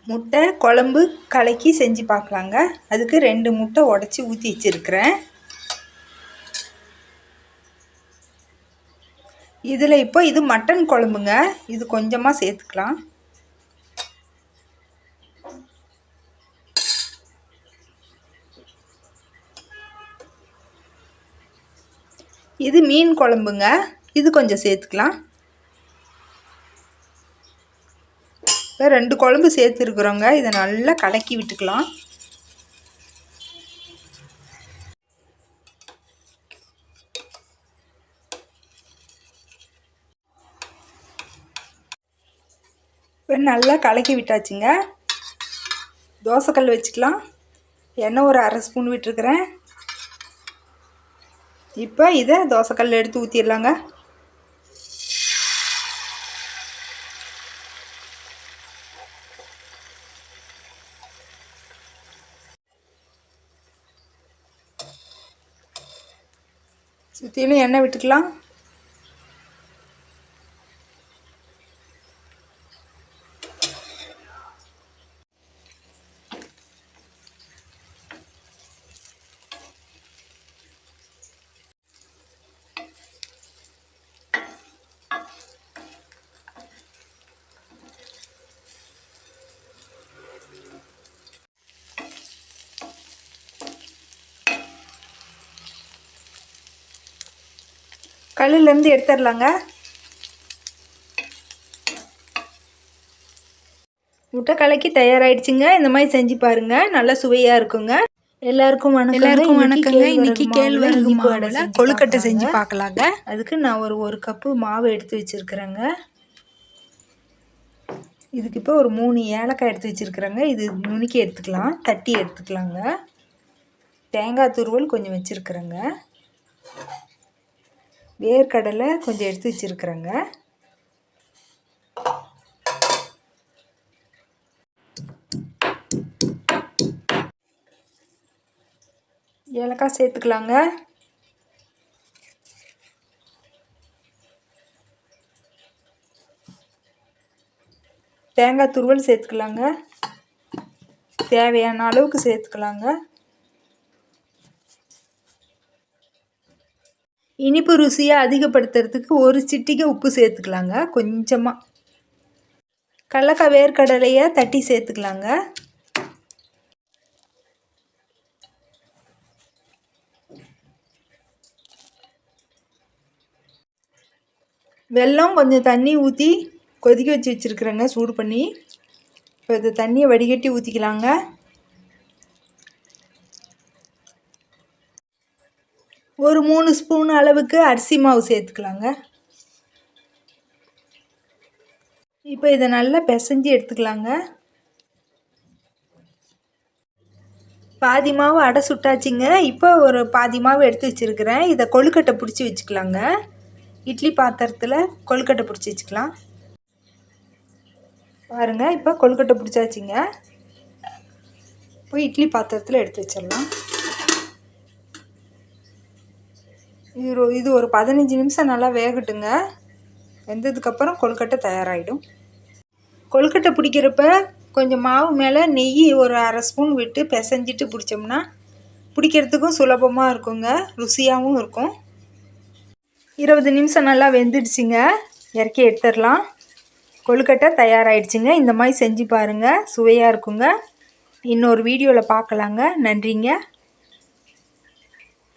முட்டை குழம்பு கலக்கி செஞ்சு பார்க்கலாங்க. அதுக்கு 2 முட்டை உடச்சி ஊற்றி வச்சுருக்கிறேன். இதில் இப்போ இது மட்டன் குழம்புங்க. இது கொஞ்சமாக சேர்த்துக்கலாம். இது மீன் குழம்புங்க. இது கொஞ்சம் சேர்த்துக்கலாம். இப்போ 2 குழம்பு சேர்த்துருக்குறோங்க. இதை நல்லா கலக்கி விட்டுக்கலாம். இப்போ நல்லா கலக்கி விட்டாச்சுங்க. தோசைக்கல் வச்சுக்கலாம். எண்ணெய் ஒரு 1/2 ஸ்பூன் விட்டுருக்குறேன். இப்போ இதை தோசைக்கல்ல எடுத்து ஊற்றிடலாங்க. சுற்றிலும் எண்ணெய் விட்டுக்கலாம். கல்லுலேருந்து எடுத்துடலாங்க. முட்டை கலக்கி தயாராகிடுச்சுங்க. இந்த மாதிரி செஞ்சு பாருங்கள், நல்லா சுவையாக இருக்குங்க. எல்லாருக்கும் வணக்கங்க. இன்னைக்கு கேழ்வரகு மாவுல கொழுக்கட்டை செஞ்சு பார்க்கலாங்க. அதுக்கு நான் ஒரு கப்பு மாவு எடுத்து வச்சுருக்கிறேங்க. இதுக்கு இப்போ ஒரு 3 ஏலக்காய் எடுத்து வச்சுருக்குறேங்க. இது நுணுக்கி எடுத்துக்கலாம், தட்டி எடுத்துக்கலாங்க. தேங்காய் துருவல் கொஞ்சம் வச்சுருக்குறேங்க. வேர்க்கடலை கொஞ்சம் எடுத்து வச்சுருக்குறேங்க. ஏலக்காய் சேர்த்துக்கலாங்க. தேங்காய் துருவல் சேர்த்துக்கலாங்க. தேவையான அளவுக்கு சேர்த்துக்கலாங்க. இனிப்பு ருசியை அதிகப்படுத்துறதுக்கு ஒரு சிட்டிகை உப்பு சேர்த்துக்கலாங்க. கொஞ்சமாக கடலக்காய் வேர்க்கடலையை தட்டி சேர்த்துக்கலாங்க. வெல்லம் கொஞ்சம் தண்ணி ஊற்றி கொதிக்க வச்சு வச்சுருக்குறேங்க, சூடு பண்ணி. இப்போ இந்த தண்ணியை வடிகட்டி ஊற்றிக்கலாங்க. ஒரு 3 ஸ்பூன் அளவுக்கு அரிசி மாவு சேர்த்துக்கலாங்க. இப்போ இதை நல்லா பிசைஞ்சு எடுத்துக்கலாங்க. பாதி மாவு அடை சுட்டாச்சுங்க. இப்போ ஒரு பாதி மாவு எடுத்து வச்சுருக்கிறேன். இதை கொழுக்கட்டை பிடிச்சி வச்சுக்கலாங்க. இட்லி பாத்திரத்தில் கொழுக்கட்டை பிடிச்சி வச்சுக்கலாம். பாருங்கள், இப்போ கொழுக்கட்டை பிடிச்சாச்சுங்க. இப்போ இட்லி பாத்திரத்தில் எடுத்து வச்சிடலாம். இது ஒரு 15 நிமிஷம் நல்லா வேகட்டுங்க. வெந்ததுக்கப்புறம் கொழுக்கட்டை தயாராகிடும். கொழுக்கட்டை பிடிக்கிறப்ப கொஞ்சம் மாவு மேலே நெய் ஒரு 1/2 ஸ்பூன் விட்டு பிசைஞ்சிட்டு பிடிச்சோம்னா பிடிக்கிறதுக்கும் சுலபமாக இருக்குங்க, ருசியாகவும் இருக்கும். 20 நிமிஷம் நல்லா வெந்துடுச்சுங்க. இறக்கி எடுத்துடலாம். கொழுக்கட்டை தயாராகிடுச்சுங்க. இந்த மாதிரி செஞ்சு பாருங்கள், சுவையாக இருக்குங்க. இன்னொரு வீடியோவில் பார்க்கலாங்க. நன்றிங்க.